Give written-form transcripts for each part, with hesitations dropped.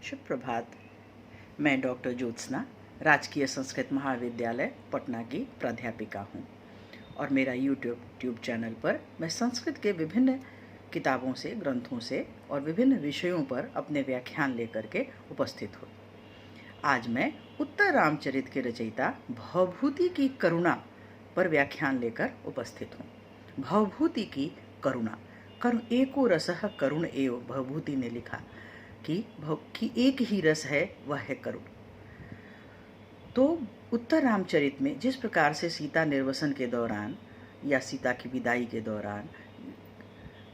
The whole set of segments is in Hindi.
शुभ प्रभात। मैं डॉक्टर ज्योत्सना राजकीय संस्कृत महाविद्यालय पटना की प्राध्यापिका हूँ और मेरा यूट्यूब चैनल पर मैं संस्कृत के विभिन्न किताबों से, ग्रंथों से और विभिन्न विषयों पर अपने व्याख्यान लेकर के उपस्थित हूँ। आज मैं उत्तर रामचरित के रचयिता भवभूति की करुणा पर व्याख्यान लेकर उपस्थित हूँ। भवभूति की करुणा, एको रसः करुण एव, भवभूति ने लिखा कि एक ही रस है, वह है करुण। तो उत्तर रामचरित में जिस प्रकार से सीता निर्वसन के दौरान या सीता की विदाई के दौरान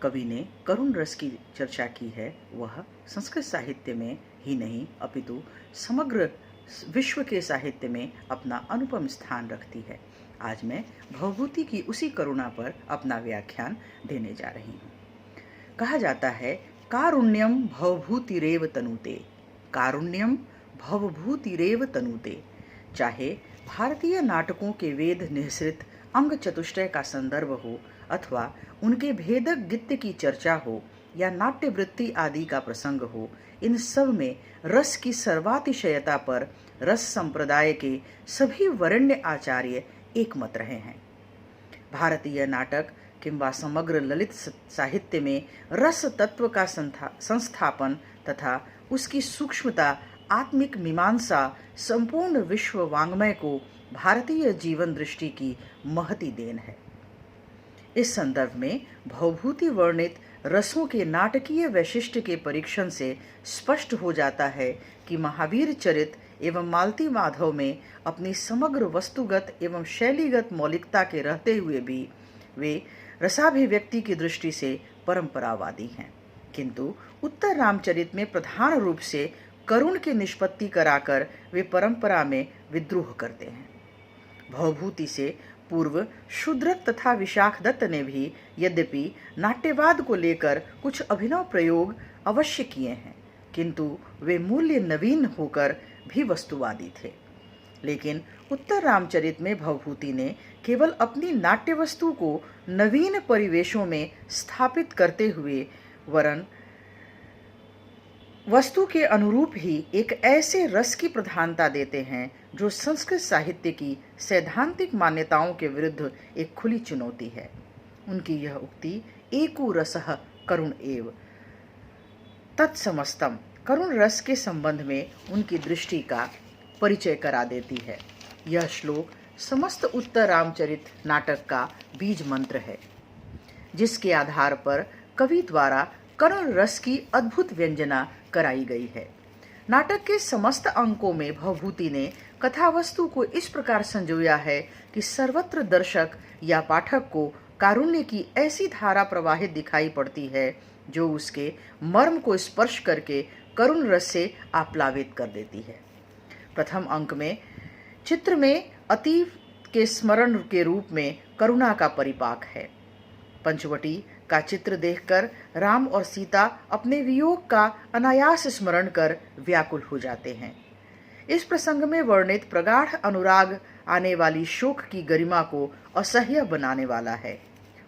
कवि ने करुण रस की चर्चा की है, वह संस्कृत साहित्य में ही नहीं अपितु समग्र विश्व के साहित्य में अपना अनुपम स्थान रखती है। आज मैं भवभूति की उसी करुणा पर अपना व्याख्यान देने जा रही हूँ। कहा जाता है, कारुण्यम भवभूतिरेव तनुते, कारुण्यम भवभूतिरेव तनुते। चाहे भारतीय नाटकों के वेद निःसृत अंग चतुष्टय का संदर्भ हो अथवा उनके भेदक गीत्य की चर्चा हो या नाट्यवृत्ति आदि का प्रसंग हो, इन सब में रस की सर्वातिशयता पर रस संप्रदाय के सभी वरेण्य आचार्य एकमत रहे हैं। भारतीय नाटक किंवा समग्र ललित साहित्य में रस तत्व का संस्थापन तथा उसकी सूक्ष्मता, आत्मिक मीमांसा संपूर्ण विश्व वाङ्मय को भारतीय जीवन दृष्टि की महती देन है। इस संदर्भ में भवभूति वर्णित रसों के नाटकीय वैशिष्ट्य के परीक्षण से स्पष्ट हो जाता है कि महावीर चरित एवं मालती माधव में अपनी समग्र वस्तुगत एवं शैलीगत मौलिकता के रहते हुए भी वे रसाभिव्यक्ति की दृष्टि से परंपरावादी हैं, किंतु उत्तर रामचरित में प्रधान रूप से करुण की निष्पत्ति कराकर वे परंपरा में विद्रोह करते हैं। भवभूति से पूर्व शूद्रक तथा विशाखदत्त ने भी यद्यपि नाट्यवाद को लेकर कुछ अभिनव प्रयोग अवश्य किए हैं, किंतु वे मूल्य नवीन होकर भी वस्तुवादी थे। लेकिन उत्तर रामचरित में भवभूति ने केवल अपनी नाट्य वस्तु को नवीन परिवेशों में स्थापित करते हुए वरन वस्तु के अनुरूप ही एक ऐसे रस की प्रधानता देते हैं जो संस्कृत साहित्य की सैद्धांतिक मान्यताओं के विरुद्ध एक खुली चुनौती है। उनकी यह उक्ति एको रसः करुण एव तत्समस्तम, करुण रस के संबंध में उनकी दृष्टि का परिचय करा देती है। यह श्लोक समस्त उत्तर रामचरित नाटक का बीज मंत्र है, जिसके आधार पर कवि द्वारा करुण रस की अद्भुत व्यंजना कराई गई है। नाटक के समस्त अंकों में भवभूति ने कथावस्तु को इस प्रकार संजोया है कि सर्वत्र दर्शक या पाठक को कारुण्य की ऐसी धारा प्रवाहित दिखाई पड़ती है जो उसके मर्म को स्पर्श करके करुण रस से आप्लावित कर देती है। प्रथम अंक में चित्र में अतीत के स्मरण के रूप में करुणा का परिपाक है। पंचवटी का चित्र देखकर राम और सीता अपने वियोग का अनायास स्मरण कर व्याकुल हो जाते हैं। इस प्रसंग में वर्णित प्रगाढ़ अनुराग आने वाली शोक की गरिमा को असह्य बनाने वाला है।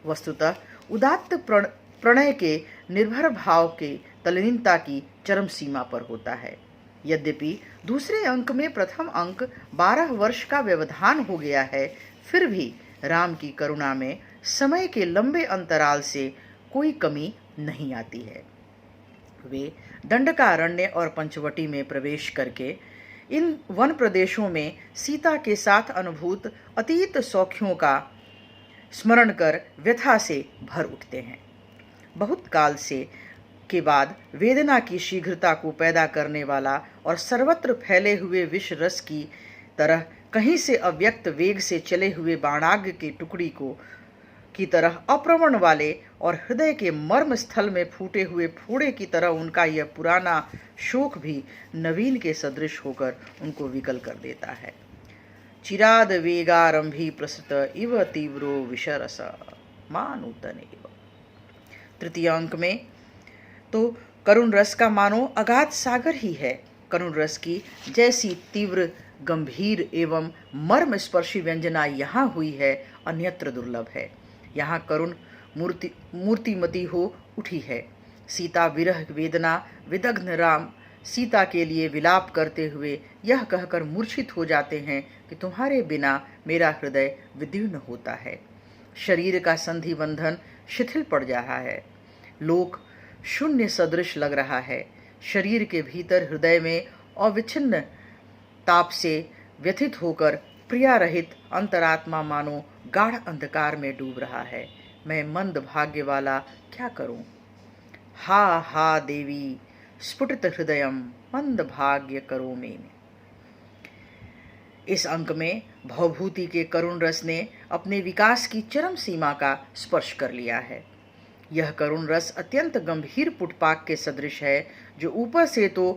वस्तुतः उदात्त प्रणय के निर्भर भाव के तल्लीनता की चरम सीमा पर होता है। यद्यपि दूसरे अंक में प्रथम अंक 12 वर्ष का व्यवधान हो गया है, फिर भी राम की करुणा में समय के लंबे अंतराल से कोई कमी नहीं आती है। वे दंडकारण्य और पंचवटी में प्रवेश करके इन वन प्रदेशों में सीता के साथ अनुभूत अतीत सौख्यों का स्मरण कर व्यथा से भर उठते हैं। बहुत काल से के बाद वेदना की शीघ्रता को पैदा करने वाला और सर्वत्र फैले हुए विष रस की तरह कहीं से अव्यक्त वेग से चले हुए बाणाग्र की टुकड़ी को की तरह अप्रवण वाले और हृदय के मर्म स्थल में फूटे हुए फोड़े की तरह उनका यह पुराना शोक भी नवीन के सदृश होकर उनको विकल कर देता है। चिराद वेगारंभी प्रसृत इव तीव्रो विषरस मानूतन एव। तृतीय अंक में तो करुण रस का मानो अगाध सागर ही है। करुण रस की जैसी तीव्र, गंभीर एवं मर्म स्पर्शी व्यंजना यहाँ हुई है, अन्यत्र दुर्लभ है। यहाँ करुण मूर्तिमती हो उठी है। सीता विरह वेदना विदग्ध राम सीता के लिए विलाप करते हुए यह कहकर मूर्छित हो जाते हैं कि तुम्हारे बिना मेरा हृदय विदीर्ण होता है। शरीर का संधि बंधन शिथिल पड़ रहा है, लोक शून्य सदृश लग रहा है। शरीर के भीतर हृदय में अविच्छिन्न ताप से व्यथित होकर प्रिया रहित अंतरात्मा मानो गाढ़ अंधकार में डूब रहा है। मैं मंद भाग्य वाला क्या करूं? हा हा देवी स्फुटित हृदयम मंद भाग्य करो मेने। इस अंक में भवभूति के करुण रस ने अपने विकास की चरम सीमा का स्पर्श कर लिया है। यह करुण रस अत्यंत गंभीर पुटपाक के सदृश है, जो ऊपर से तो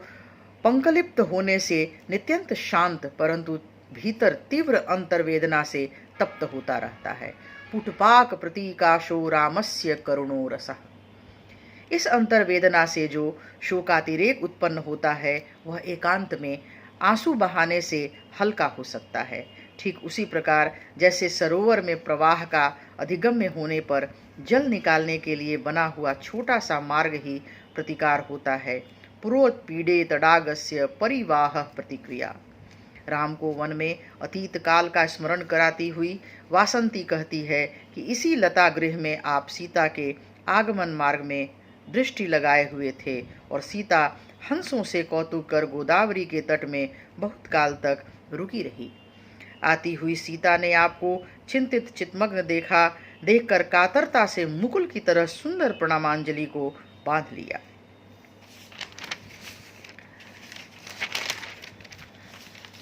पंकलिप्त होने से नित्यंत शांत, परंतु भीतर तीव्र अंतर्वेदना से तप्त होता रहता है। पुटपाक प्रतीकाशो रामस्य करुणो रसः। इस अंतर्वेदना से जो शोकातिरेक उत्पन्न होता है, वह एकांत में आंसू बहाने से हल्का हो सकता है। ठीक उसी प्रकार जैसे सरोवर में प्रवाह का अधिगम्य होने पर जल निकालने के लिए बना हुआ छोटा सा मार्ग ही प्रतिकार होता है। पुरोत्पीडे तडागस्य परिवाह प्रतिक्रिया। राम को वन में अतीत काल का स्मरण कराती हुई वासंती कहती है कि इसी लता गृह में आप सीता के आगमन मार्ग में दृष्टि लगाए हुए थे और सीता हंसों से कौतुक कर गोदावरी के तट में बहुत काल तक रुकी रही। आती हुई सीता ने आपको चिंतित चित्तमग्न देखकर कातरता से मुकुल की तरह सुंदर प्रणामांजलि को बांध लिया।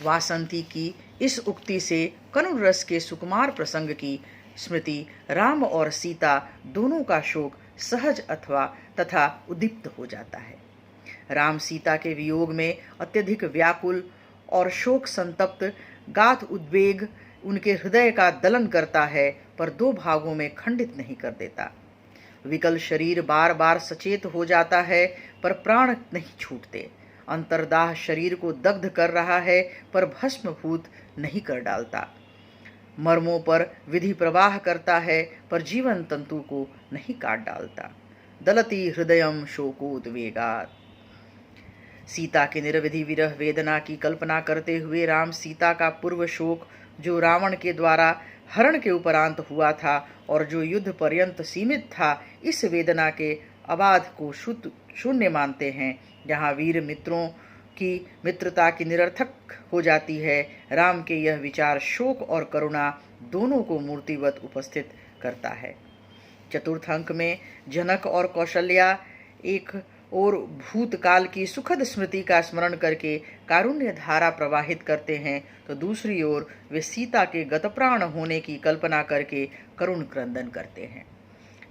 वासंती की इस उक्ति से करुण रस के सुकुमार प्रसंग की स्मृति राम और सीता दोनों का शोक सहज तथा उद्दीप्त हो जाता है। राम सीता के वियोग में अत्यधिक व्याकुल और शोक संतप्त गाध उद्वेग उनके हृदय का दलन करता है, पर दो भागों में खंडित नहीं कर देता। विकल शरीर बार बार सचेत हो जाता है, पर प्राण नहीं छूटते। अंतर्दाह शरीर को दग्ध कर रहा है, पर भस्मभूत नहीं कर डालता। मर्मों पर विधि प्रवाह करता है, पर जीवन तंतु को नहीं काट डालता। दलती हृदयम शोकोद्वेगात्। सीता के निरवधि विरह वेदना की कल्पना करते हुए राम सीता का पूर्व शोक, जो रावण के द्वारा हरण के उपरांत हुआ था और जो युद्ध पर्यंत सीमित था, इस वेदना के अबाध को शून्य मानते हैं। जहाँ वीर मित्रों की मित्रता की निरर्थक हो जाती है, राम के यह विचार शोक और करुणा दोनों को मूर्तिवत उपस्थित करता है। चतुर्थ अंक में जनक और कौशल्या एक और भूतकाल की सुखद स्मृति का स्मरण करके कारुण्य धारा प्रवाहित करते हैं, तो दूसरी ओर वे सीता के गतप्राण होने की कल्पना करके करुण क्रंदन करते हैं।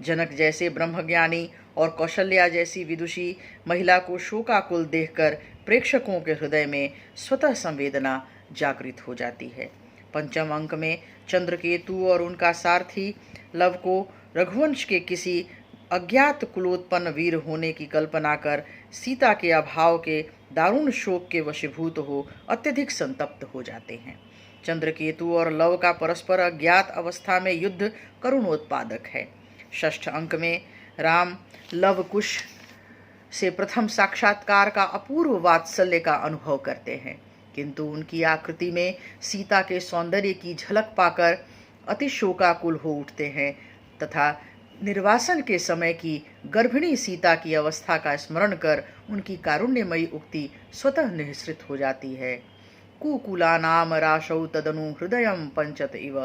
जनक जैसे ब्रह्मज्ञानी और कौशल्या जैसी विदुषी महिला को शोकाकुल देखकर प्रेक्षकों के हृदय में स्वतः संवेदना जागृत हो जाती है। पंचम अंक में चंद्रकेतु और उनका सारथी लव को रघुवंश के किसी अज्ञात कुलोत्पन्न वीर होने की कल्पना कर सीता के अभाव के दारुण शोक के वशीभूत हो अत्यधिक संतप्त हो जाते हैं। चंद्रकेतु और लव का परस्पर अज्ञात अवस्था में युद्ध करुणोत्पादक है। षष्ठ अंक में राम लव कुश से प्रथम साक्षात्कार का अपूर्व वात्सल्य का अनुभव करते हैं, किंतु उनकी आकृति में सीता के सौंदर्य की झलक पाकर अति शोकाकुल हो उठते हैं तथा निर्वासन के समय की गर्भिणी सीता की अवस्था का स्मरण कर उनकी कारुण्यमयी उक्ति स्वतः निःसृत हो जाती है। कुकुलानाम राशौ तदनु हृदयम पंचत इव।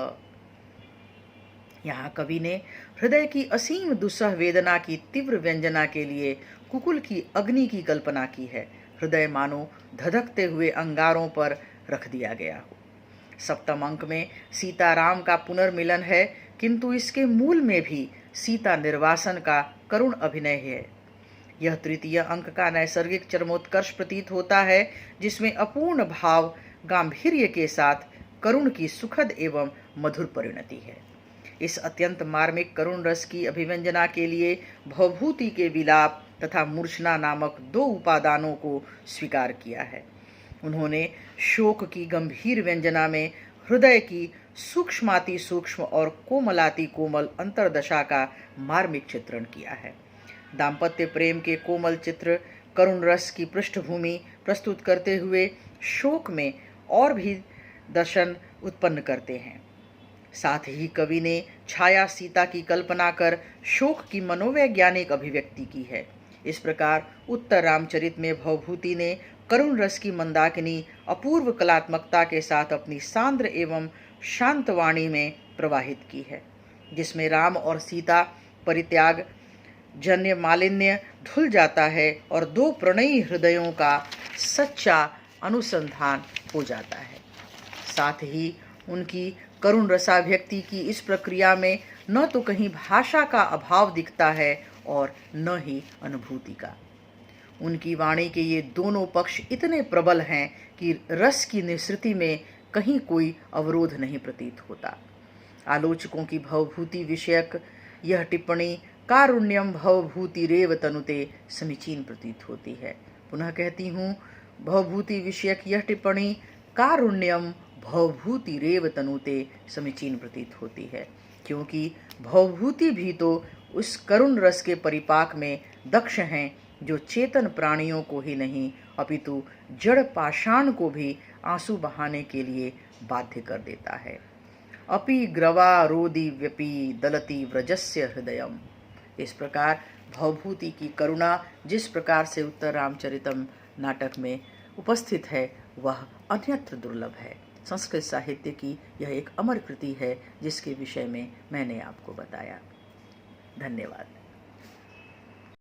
यहाँ कवि ने हृदय की असीम दुस्सह वेदना की तीव्र व्यंजना के लिए कुकुल की अग्नि की कल्पना की है। हृदय मानो धधकते हुए अंगारों पर रख दिया गया हो। सप्तम अंक में सीता राम का पुनर्मिलन है, किंतु इसके मूल में भी सीता निर्वासन का करुण अभिनय है। यह तृतीय अंक का नैसर्गिक चरमोत्कर्ष प्रतीत होता है, जिसमें अपूर्ण भाव गांभीर्य के साथ करुण की सुखद एवं मधुर परिणति है। इस अत्यंत मार्मिक करुण रस की अभिव्यंजना के लिए भवभूति के विलाप तथा मूर्छना नामक दो उपादानों को स्वीकार किया है। उन्होंने शोक की गंभीर व्यंजना में हृदय की सूक्ष्माति सूक्ष्म और कोमलाति कोमल अंतर्दशा का मार्मिक चित्रण किया है। दाम्पत्य प्रेम के कोमल चित्र करुण रस की पृष्ठभूमि प्रस्तुत करते हुए शोक में और भी दर्शन उत्पन्न करते हैं। साथ ही कवि ने छाया सीता की कल्पना कर शोक की मनोवैज्ञानिक अभिव्यक्ति की है। इस प्रकार उत्तर रामचरित में भवभूति ने करुण रस की मंदाकिनी अपूर्व कलात्मकता के साथ अपनी सांद्र एवं शांत वाणी में प्रवाहित की है, जिसमें राम और सीता परित्याग जन्य मालिन्य धुल जाता है और दो प्रणयी हृदयों का सच्चा अनुसंधान हो जाता है। साथ ही उनकी करुण रसाभिव्यक्ति की इस प्रक्रिया में न तो कहीं भाषा का अभाव दिखता है और न ही अनुभूति का। उनकी वाणी के ये दोनों पक्ष इतने प्रबल हैं कि रस की निसृति में कहीं कोई अवरोध नहीं प्रतीत होता। आलोचकों की भवभूति विषयक यह टिप्पणी कारुण्यम भवभूतिरेव तनुते समीचीन प्रतीत होती है। पुनः कहती हूँ, भवभूति विषयक यह टिप्पणी कारुण्यम भवभूतिरेव तनुते समीचीन प्रतीत होती है, क्योंकि भवभूति भी तो उस करुण रस के परिपाक में दक्ष हैं जो चेतन प्राणियों को ही नहीं अपितु जड़ पाषाण को भी आंसू बहाने के लिए बाध्य कर देता है। अपि ग्रवा रोदि व्यपि दलति व्रजस्य हृदयम। इस प्रकार भवभूति की करुणा जिस प्रकार से उत्तर रामचरितम नाटक में उपस्थित है वह अन्यत्र दुर्लभ है। संस्कृत साहित्य की यह एक अमर कृति है जिसके विषय में मैंने आपको बताया। धन्यवाद।